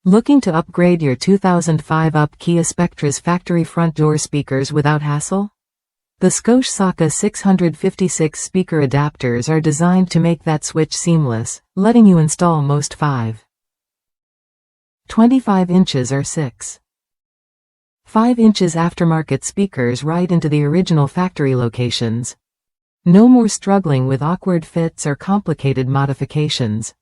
Looking to upgrade your 2005 Kia Spectra's factory front door speakers without hassle? The Scosche SAKA656 speaker adapters are designed to make that switch seamless, letting you install most 5.25 inches or 6.5 inches aftermarket speakers right into the original factory locations. No more struggling with awkward fits or complicated modifications.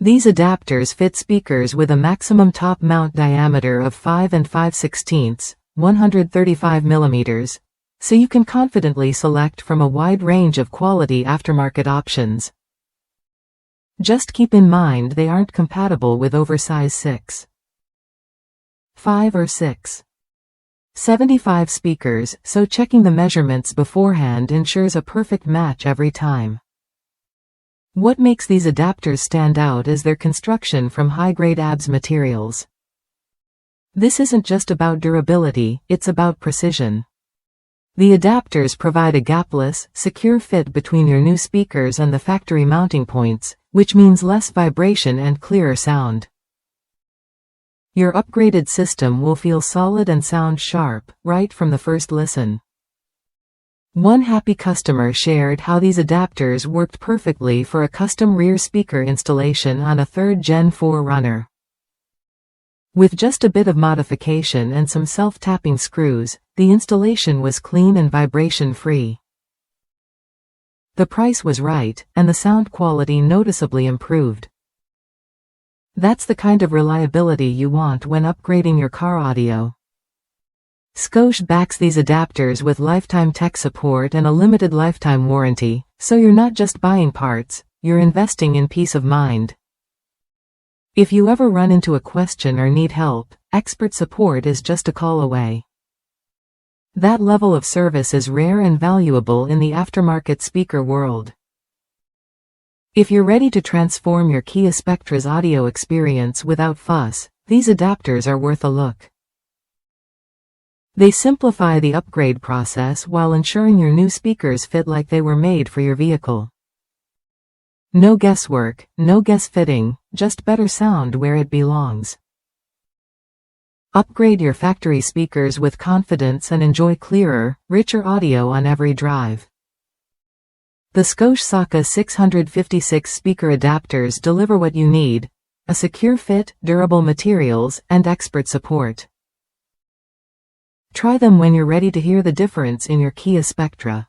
These adapters fit speakers with a maximum top mount diameter of 5 5/16, 135 mm, so you can confidently select from a wide range of quality aftermarket options. Just keep in mind they aren't compatible with oversize 6.5 or 6.75 speakers, so checking the measurements beforehand ensures a perfect match every time. What makes these adapters stand out is their construction from high-grade ABS materials. This isn't just about durability, it's about precision. The adapters provide a gapless, secure fit between your new speakers and the factory mounting points, which means less vibration and clearer sound. Your upgraded system will feel solid and sound sharp, right from the first listen. One happy customer shared how these adapters worked perfectly for a custom rear speaker installation on a 3rd Gen 4 runner. With just a bit of modification and some self-tapping screws, the installation was clean and vibration-free. The price was right, and the sound quality noticeably improved. That's the kind of reliability you want when upgrading your car audio. Scosche backs these adapters with lifetime tech support and a limited lifetime warranty, so you're not just buying parts, you're investing in peace of mind. If you ever run into a question or need help, expert support is just a call away. That level of service is rare and valuable in the aftermarket speaker world. If you're ready to transform your Kia Spectra's audio experience without fuss, these adapters are worth a look. They simplify the upgrade process while ensuring your new speakers fit like they were made for your vehicle. No guesswork, no guess fitting, just better sound where it belongs. Upgrade your factory speakers with confidence and enjoy clearer, richer audio on every drive. The Scosche SAKA656 speaker adapters deliver what you need: a secure fit, durable materials, and expert support. Try them when you're ready to hear the difference in your Kia Spectra.